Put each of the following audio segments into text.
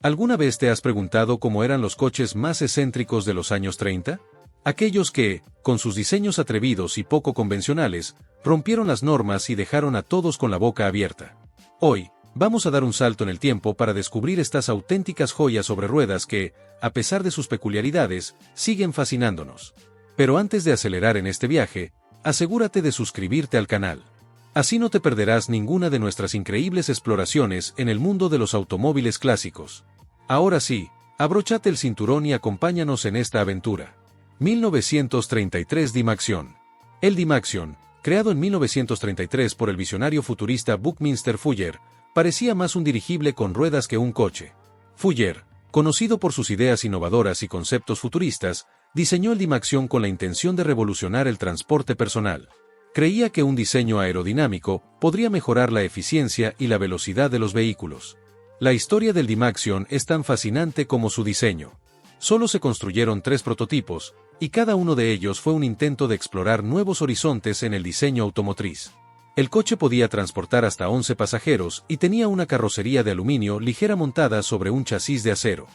¿Alguna vez te has preguntado cómo eran los coches más excéntricos de los años 30? Aquellos que, con sus diseños atrevidos y poco convencionales, rompieron las normas y dejaron a todos con la boca abierta. Hoy, vamos a dar un salto en el tiempo para descubrir estas auténticas joyas sobre ruedas que, a pesar de sus peculiaridades, siguen fascinándonos. Pero antes de acelerar en este viaje, asegúrate de suscribirte al canal. Así no te perderás ninguna de nuestras increíbles exploraciones en el mundo de los automóviles clásicos. Ahora sí, abróchate el cinturón y acompáñanos en esta aventura. 1933 D-Maxion. El D-Maxion, creado en 1933 por el visionario futurista Buckminster Fuller, parecía más un dirigible con ruedas que un coche. Fuller, conocido por sus ideas innovadoras y conceptos futuristas, diseñó el D-Maxion con la intención de revolucionar el transporte personal. Creía que un diseño aerodinámico podría mejorar la eficiencia y la velocidad de los vehículos. La historia del D-Maxion es tan fascinante como su diseño. Solo se construyeron 3 prototipos, y cada uno de ellos fue un intento de explorar nuevos horizontes en el diseño automotriz. El coche podía transportar hasta 11 pasajeros y tenía una carrocería de aluminio ligera montada sobre un chasis de acero.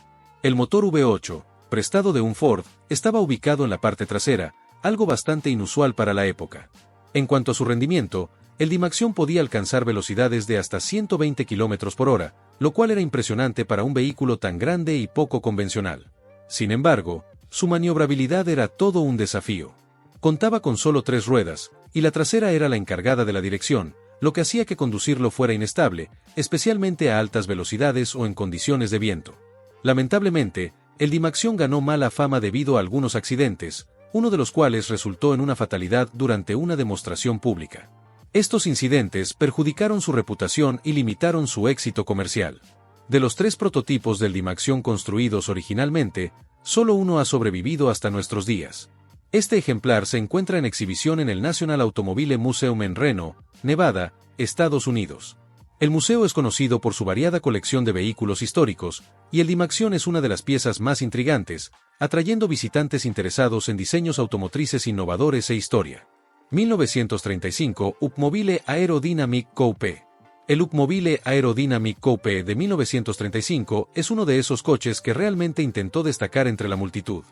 El motor V8, prestado de un Ford, estaba ubicado en la parte trasera, algo bastante inusual para la época. En cuanto a su rendimiento, el D-Maxion podía alcanzar velocidades de hasta 120 km por hora, lo cual era impresionante para un vehículo tan grande y poco convencional. Sin embargo, su maniobrabilidad era todo un desafío. Contaba con solo 3 ruedas, y la trasera era la encargada de la dirección, lo que hacía que conducirlo fuera inestable, especialmente a altas velocidades o en condiciones de viento. Lamentablemente, el D-Maxion ganó mala fama debido a algunos accidentes, uno de los cuales resultó en una fatalidad durante una demostración pública. Estos incidentes perjudicaron su reputación y limitaron su éxito comercial. De los 3 prototipos del D-Maxion construidos originalmente, solo uno ha sobrevivido hasta nuestros días. Este ejemplar se encuentra en exhibición en el National Automobile Museum en Reno, Nevada, Estados Unidos. El museo es conocido por su variada colección de vehículos históricos, y el D-Maxion es una de las piezas más intrigantes, atrayendo visitantes interesados en diseños automotrices innovadores e historia. 1935 Upmobile Aerodynamic Coupe. El Upmobile Aerodynamic Coupe de 1935 es uno de esos coches que realmente intentó destacar entre la multitud.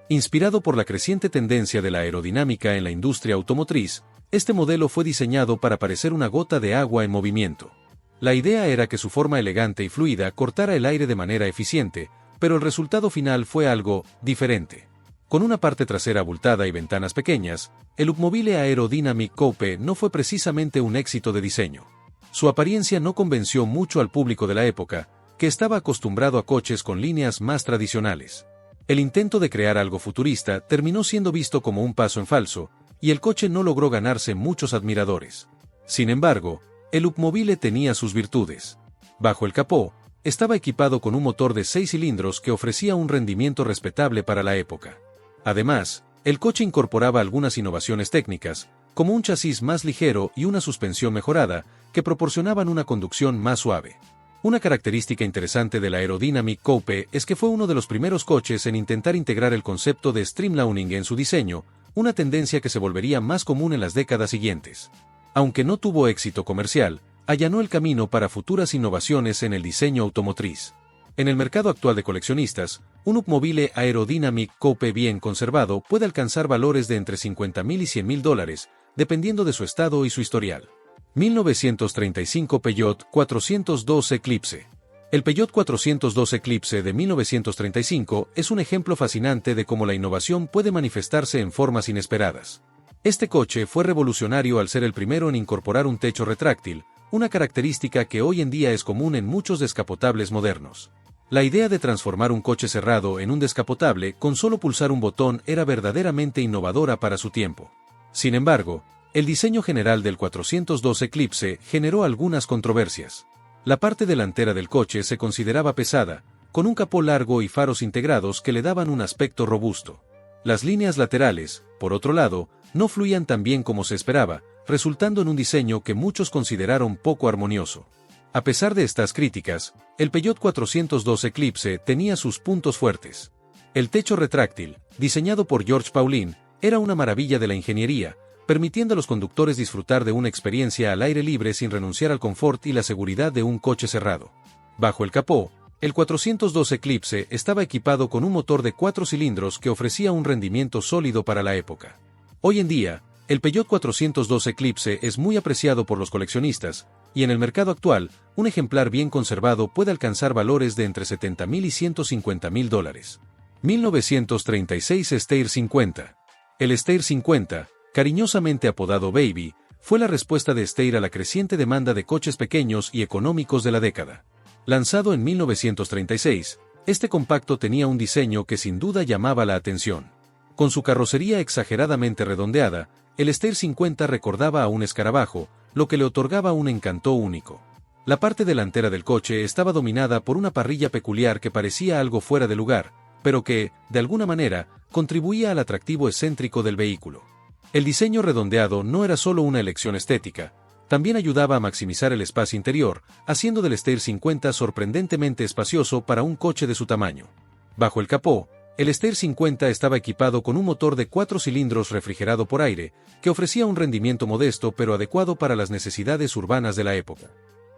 Inspirado por la creciente tendencia de la aerodinámica en la industria automotriz, este modelo fue diseñado para parecer una gota de agua en movimiento. La idea era que su forma elegante y fluida cortara el aire de manera eficiente, pero el resultado final fue algo diferente. Con una parte trasera abultada y ventanas pequeñas, el Upmobile Aerodynamic Coupe no fue precisamente un éxito de diseño. Su apariencia no convenció mucho al público de la época, que estaba acostumbrado a coches con líneas más tradicionales. El intento de crear algo futurista terminó siendo visto como un paso en falso, y el coche no logró ganarse muchos admiradores. Sin embargo, el Upmobile tenía sus virtudes. Bajo el capó, estaba equipado con un motor de 6 cilindros que ofrecía un rendimiento respetable para la época. Además, el coche incorporaba algunas innovaciones técnicas, como un chasis más ligero y una suspensión mejorada, que proporcionaban una conducción más suave. Una característica interesante del Aerodynamic Coupe es que fue uno de los primeros coches en intentar integrar el concepto de streamlining en su diseño, una tendencia que se volvería más común en las décadas siguientes. Aunque no tuvo éxito comercial, allanó el camino para futuras innovaciones en el diseño automotriz. En el mercado actual de coleccionistas, un Upmobile Aerodynamic Coupe bien conservado puede alcanzar valores de entre $50,000 y $100,000, dependiendo de su estado y su historial. 1935 Peugeot 402 Eclipse. El Peugeot 402 Eclipse de 1935 es un ejemplo fascinante de cómo la innovación puede manifestarse en formas inesperadas. Este coche fue revolucionario al ser el primero en incorporar un techo retráctil, una característica que hoy en día es común en muchos descapotables modernos. La idea de transformar un coche cerrado en un descapotable con solo pulsar un botón era verdaderamente innovadora para su tiempo. Sin embargo, el diseño general del 402 Eclipse generó algunas controversias. La parte delantera del coche se consideraba pesada, con un capó largo y faros integrados que le daban un aspecto robusto. Las líneas laterales, por otro lado, no fluían tan bien como se esperaba, resultando en un diseño que muchos consideraron poco armonioso. A pesar de estas críticas, el Peugeot 402 Eclipse tenía sus puntos fuertes. El techo retráctil, diseñado por George Paulin, era una maravilla de la ingeniería, permitiendo a los conductores disfrutar de una experiencia al aire libre sin renunciar al confort y la seguridad de un coche cerrado. Bajo el capó, El 402 Eclipse estaba equipado con un motor de 4 cilindros que ofrecía un rendimiento sólido para la época. Hoy en día, el Peugeot 402 Eclipse es muy apreciado por los coleccionistas, y en el mercado actual, un ejemplar bien conservado puede alcanzar valores de entre $70,000 y $150,000. 1936 Steyr 50. El Steyr 50, cariñosamente apodado Baby, fue la respuesta de Steyr a la creciente demanda de coches pequeños y económicos de la década. Lanzado en 1936, este compacto tenía un diseño que sin duda llamaba la atención. Con su carrocería exageradamente redondeada, el Steyr 50 recordaba a un escarabajo, lo que le otorgaba un encanto único. La parte delantera del coche estaba dominada por una parrilla peculiar que parecía algo fuera de lugar, pero que, de alguna manera, contribuía al atractivo excéntrico del vehículo. El diseño redondeado no era solo una elección estética, también ayudaba a maximizar el espacio interior, haciendo del Steyr 50 sorprendentemente espacioso para un coche de su tamaño. Bajo el capó, el Steyr 50 estaba equipado con un motor de 4 cilindros refrigerado por aire, que ofrecía un rendimiento modesto pero adecuado para las necesidades urbanas de la época.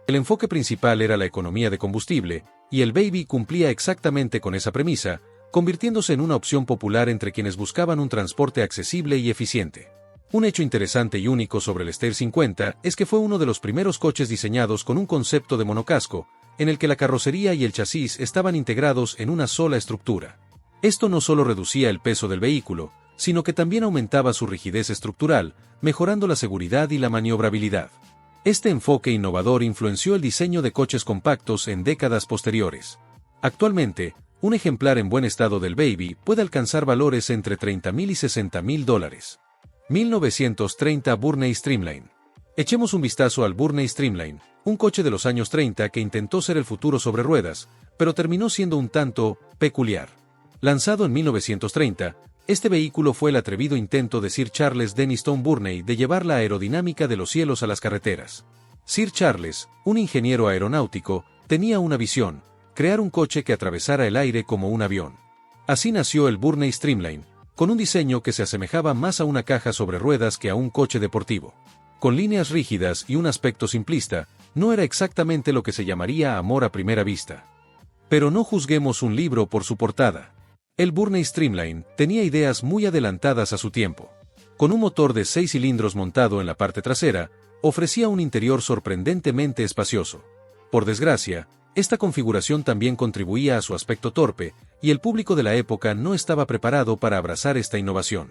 El enfoque principal era la economía de combustible, y el Baby cumplía exactamente con esa premisa, convirtiéndose en una opción popular entre quienes buscaban un transporte accesible y eficiente. Un hecho interesante y único sobre el Steyr 50 es que fue uno de los primeros coches diseñados con un concepto de monocasco, en el que la carrocería y el chasis estaban integrados en una sola estructura. Esto no solo reducía el peso del vehículo, sino que también aumentaba su rigidez estructural, mejorando la seguridad y la maniobrabilidad. Este enfoque innovador influenció el diseño de coches compactos en décadas posteriores. Actualmente, un ejemplar en buen estado del Baby puede alcanzar valores entre $30,000 y $60,000. 1930 Burney Streamline. Echemos un vistazo al Burney Streamline, un coche de los años 30 que intentó ser el futuro sobre ruedas, pero terminó siendo un tanto peculiar. Lanzado en 1930, este vehículo fue el atrevido intento de Sir Charles Denistone Burney de llevar la aerodinámica de los cielos a las carreteras. Sir Charles, un ingeniero aeronáutico, tenía una visión: crear un coche que atravesara el aire como un avión. Así nació el Burney Streamline, con un diseño que se asemejaba más a una caja sobre ruedas que a un coche deportivo. Con líneas rígidas y un aspecto simplista, no era exactamente lo que se llamaría amor a primera vista. Pero no juzguemos un libro por su portada. El Burney Streamline tenía ideas muy adelantadas a su tiempo. Con un motor de 6 cilindros montado en la parte trasera, ofrecía un interior sorprendentemente espacioso. Por desgracia, esta configuración también contribuía a su aspecto torpe, y el público de la época no estaba preparado para abrazar esta innovación.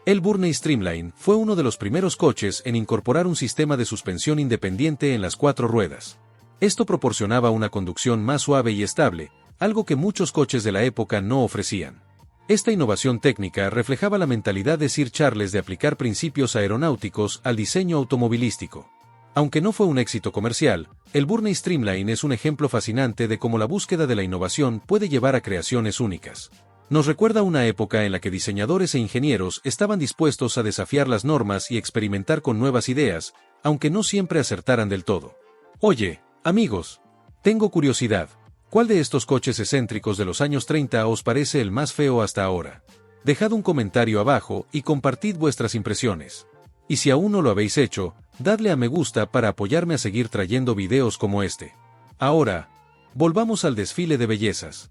El Burney Streamline fue uno de los primeros coches en incorporar un sistema de suspensión independiente en las 4 ruedas. Esto proporcionaba una conducción más suave y estable, algo que muchos coches de la época no ofrecían. Esta innovación técnica reflejaba la mentalidad de Sir Charles de aplicar principios aeronáuticos al diseño automovilístico. Aunque no fue un éxito comercial, el Burney Streamline es un ejemplo fascinante de cómo la búsqueda de la innovación puede llevar a creaciones únicas. Nos recuerda una época en la que diseñadores e ingenieros estaban dispuestos a desafiar las normas y experimentar con nuevas ideas, aunque no siempre acertaran del todo. Oye, amigos, tengo curiosidad. ¿Cuál de estos coches excéntricos de los años 30 os parece el más feo hasta ahora? Dejad un comentario abajo y compartid vuestras impresiones. Y si aún no lo habéis hecho, dadle a me gusta para apoyarme a seguir trayendo videos como este. Ahora, volvamos al desfile de bellezas.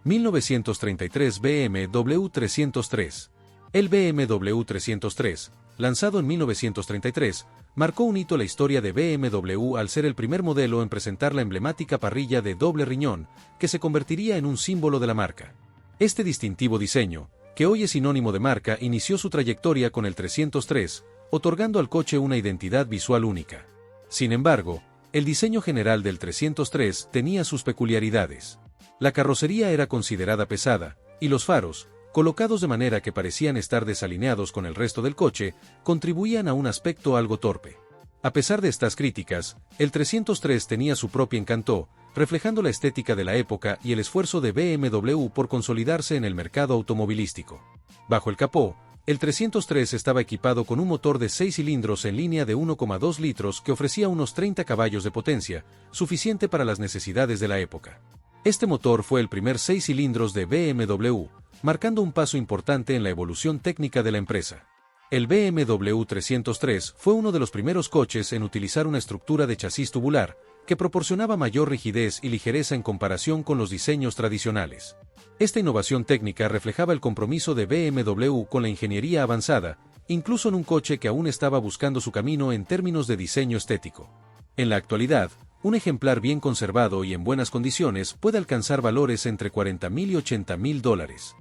1933 BMW 303. El BMW 303, lanzado en 1933, marcó un hito en la historia de BMW al ser el primer modelo en presentar la emblemática parrilla de doble riñón, que se convertiría en un símbolo de la marca. Este distintivo diseño, que hoy es sinónimo de marca, inició su trayectoria con el 303, otorgando al coche una identidad visual única. Sin embargo, el diseño general del 303 tenía sus peculiaridades. La carrocería era considerada pesada, y los faros, colocados de manera que parecían estar desalineados con el resto del coche, contribuían a un aspecto algo torpe. A pesar de estas críticas, el 303 tenía su propio encanto, reflejando la estética de la época y el esfuerzo de BMW por consolidarse en el mercado automovilístico. Bajo el capó, el 303 estaba equipado con un motor de 6 cilindros en línea de 1,2 litros que ofrecía unos 30 caballos de potencia, suficiente para las necesidades de la época. Este motor fue el primer 6 cilindros de BMW, marcando un paso importante en la evolución técnica de la empresa. El BMW 303 fue uno de los primeros coches en utilizar una estructura de chasis tubular, que proporcionaba mayor rigidez y ligereza en comparación con los diseños tradicionales. Esta innovación técnica reflejaba el compromiso de BMW con la ingeniería avanzada, incluso en un coche que aún estaba buscando su camino en términos de diseño estético. En la actualidad, un ejemplar bien conservado y en buenas condiciones puede alcanzar valores entre $40.000 y $80.000.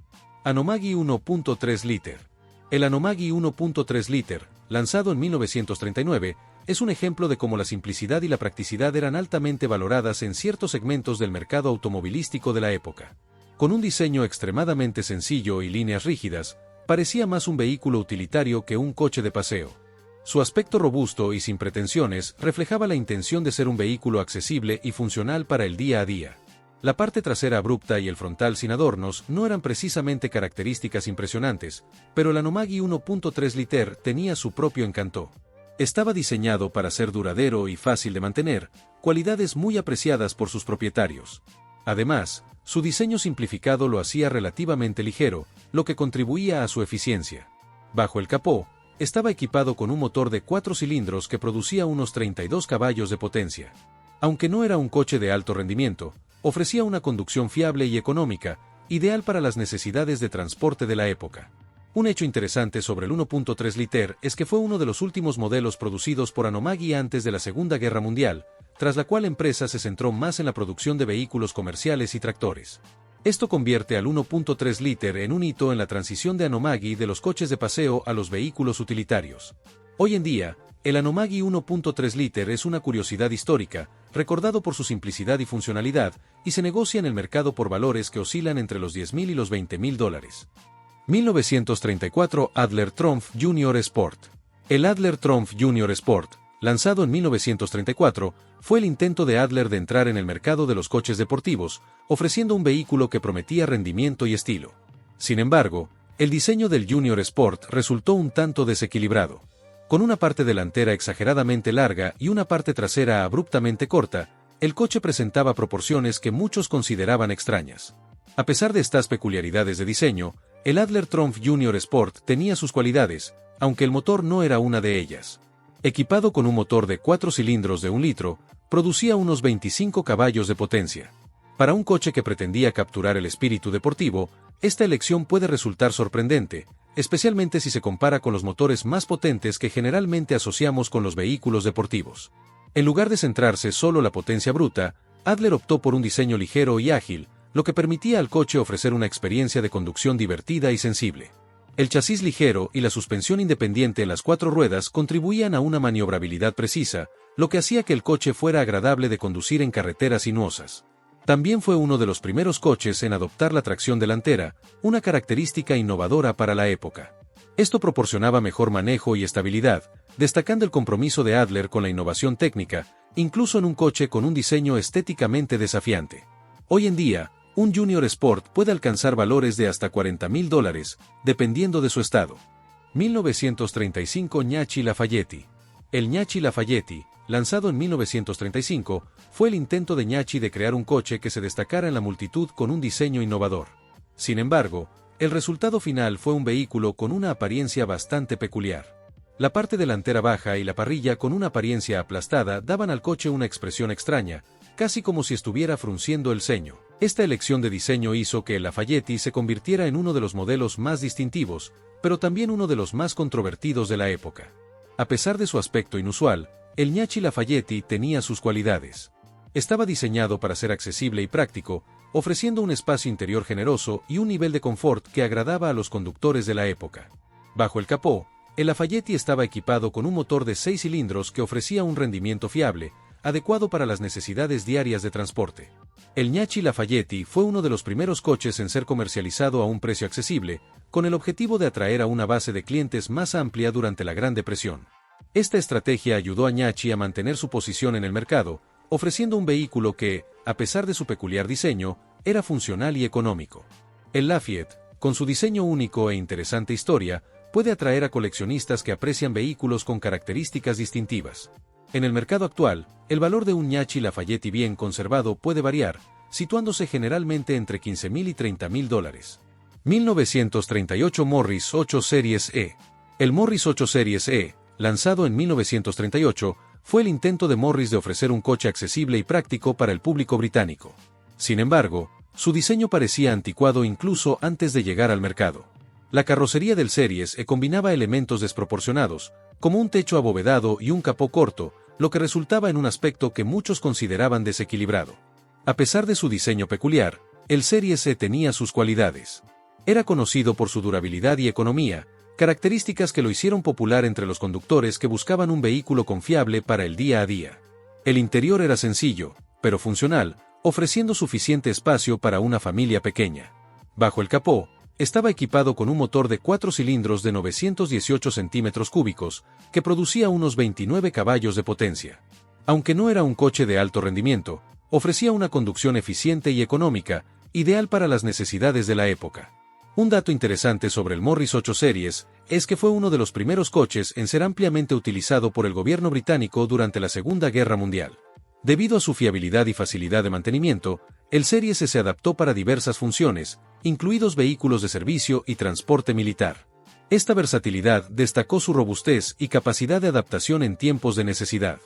Anomagi 1.3 liter. El Anomagi 1.3 liter, lanzado en 1939, es un ejemplo de cómo la simplicidad y la practicidad eran altamente valoradas en ciertos segmentos del mercado automovilístico de la época. Con un diseño extremadamente sencillo y líneas rígidas, parecía más un vehículo utilitario que un coche de paseo. Su aspecto robusto y sin pretensiones reflejaba la intención de ser un vehículo accesible y funcional para el día a día. La parte trasera abrupta y el frontal sin adornos no eran precisamente características impresionantes, pero el Anomagi 1.3 liter tenía su propio encanto. Estaba diseñado para ser duradero y fácil de mantener, cualidades muy apreciadas por sus propietarios. Además, su diseño simplificado lo hacía relativamente ligero, lo que contribuía a su eficiencia. Bajo el capó, estaba equipado con un motor de 4 cilindros que producía unos 32 caballos de potencia. Aunque no era un coche de alto rendimiento, ofrecía una conducción fiable y económica, ideal para las necesidades de transporte de la época. Un hecho interesante sobre el 1.3 liter es que fue uno de los últimos modelos producidos por Anomagi antes de la Segunda Guerra Mundial, tras la cual la empresa se centró más en la producción de vehículos comerciales y tractores. Esto convierte al 1.3 liter en un hito en la transición de Anomagi de los coches de paseo a los vehículos utilitarios. Hoy en día, el Anomagi 1.3 liter es una curiosidad histórica, recordado por su simplicidad y funcionalidad, y se negocia en el mercado por valores que oscilan entre los $10.000 y los $20.000. 1934 Adler Trumpf Junior Sport. El Adler Trumpf Junior Sport, lanzado en 1934, fue el intento de Adler de entrar en el mercado de los coches deportivos, ofreciendo un vehículo que prometía rendimiento y estilo. Sin embargo, el diseño del Junior Sport resultó un tanto desequilibrado. Con una parte delantera exageradamente larga y una parte trasera abruptamente corta, el coche presentaba proporciones que muchos consideraban extrañas. A pesar de estas peculiaridades de diseño, el Adler Trumpf Junior Sport tenía sus cualidades, aunque el motor no era una de ellas. Equipado con un motor de 4 cilindros de 1 litro, producía unos 25 caballos de potencia. Para un coche que pretendía capturar el espíritu deportivo, esta elección puede resultar sorprendente, especialmente si se compara con los motores más potentes que generalmente asociamos con los vehículos deportivos. En lugar de centrarse solo en la potencia bruta, Adler optó por un diseño ligero y ágil, lo que permitía al coche ofrecer una experiencia de conducción divertida y sensible. El chasis ligero y la suspensión independiente en las 4 ruedas contribuían a una maniobrabilidad precisa, lo que hacía que el coche fuera agradable de conducir en carreteras sinuosas. También fue uno de los primeros coches en adoptar la tracción delantera, una característica innovadora para la época. Esto proporcionaba mejor manejo y estabilidad, destacando el compromiso de Adler con la innovación técnica, incluso en un coche con un diseño estéticamente desafiante. Hoy en día, un Junior Sport puede alcanzar valores de hasta $40.000, dependiendo de su estado. 1935 Gnacchi Lafayette. El Gnacchi Lafayette, lanzado en 1935, fue el intento de Gnacchi de crear un coche que se destacara en la multitud con un diseño innovador. Sin embargo, el resultado final fue un vehículo con una apariencia bastante peculiar. La parte delantera baja y la parrilla con una apariencia aplastada daban al coche una expresión extraña, casi como si estuviera frunciendo el ceño. Esta elección de diseño hizo que el Lafayette se convirtiera en uno de los modelos más distintivos, pero también uno de los más controvertidos de la época. A pesar de su aspecto inusual, el Gnacchi Lafayette tenía sus cualidades. Estaba diseñado para ser accesible y práctico, ofreciendo un espacio interior generoso y un nivel de confort que agradaba a los conductores de la época. Bajo el capó, el Lafayette estaba equipado con un motor de 6 cilindros que ofrecía un rendimiento fiable, adecuado para las necesidades diarias de transporte. El Gnacchi Lafayette fue uno de los primeros coches en ser comercializado a un precio accesible, con el objetivo de atraer a una base de clientes más amplia durante la Gran Depresión. Esta estrategia ayudó a Gnacchi a mantener su posición en el mercado, ofreciendo un vehículo que, a pesar de su peculiar diseño, era funcional y económico. El Lafayette, con su diseño único e interesante historia, puede atraer a coleccionistas que aprecian vehículos con características distintivas. En el mercado actual, el valor de un Gnacchi Lafayette bien conservado puede variar, situándose generalmente entre $15.000 y $30.000. 1938 Morris 8 Series E. El Morris 8 Series E, lanzado en 1938, fue el intento de Morris de ofrecer un coche accesible y práctico para el público británico. Sin embargo, su diseño parecía anticuado incluso antes de llegar al mercado. La carrocería del Series E combinaba elementos desproporcionados, como un techo abovedado y un capó corto, lo que resultaba en un aspecto que muchos consideraban desequilibrado. A pesar de su diseño peculiar, el Series E tenía sus cualidades. Era conocido por su durabilidad y economía, características que lo hicieron popular entre los conductores que buscaban un vehículo confiable para el día a día. El interior era sencillo, pero funcional, ofreciendo suficiente espacio para una familia pequeña. Bajo el capó, estaba equipado con un motor de 4 cilindros de 918 centímetros cúbicos, que producía unos 29 caballos de potencia. Aunque no era un coche de alto rendimiento, ofrecía una conducción eficiente y económica, ideal para las necesidades de la época. Un dato interesante sobre el Morris 8 Series es que fue uno de los primeros coches en ser ampliamente utilizado por el gobierno británico durante la Segunda Guerra Mundial. Debido a su fiabilidad y facilidad de mantenimiento, el Series E se adaptó para diversas funciones, incluidos vehículos de servicio y transporte militar. Esta versatilidad destacó su robustez y capacidad de adaptación en tiempos de necesidad.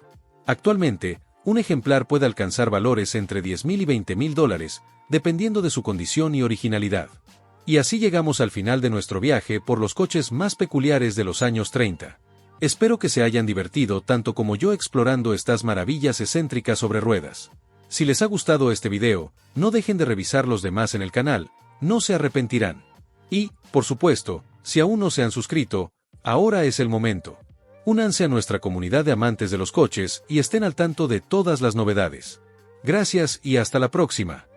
Actualmente, un ejemplar puede alcanzar valores entre $10,000 y $20,000, dependiendo de su condición y originalidad. Y así llegamos al final de nuestro viaje por los coches más peculiares de los años 30. Espero que se hayan divertido tanto como yo explorando estas maravillas excéntricas sobre ruedas. Si les ha gustado este video, no dejen de revisar los demás en el canal, no se arrepentirán. Y, por supuesto, si aún no se han suscrito, ahora es el momento. Únanse a nuestra comunidad de amantes de los coches y estén al tanto de todas las novedades. Gracias y hasta la próxima.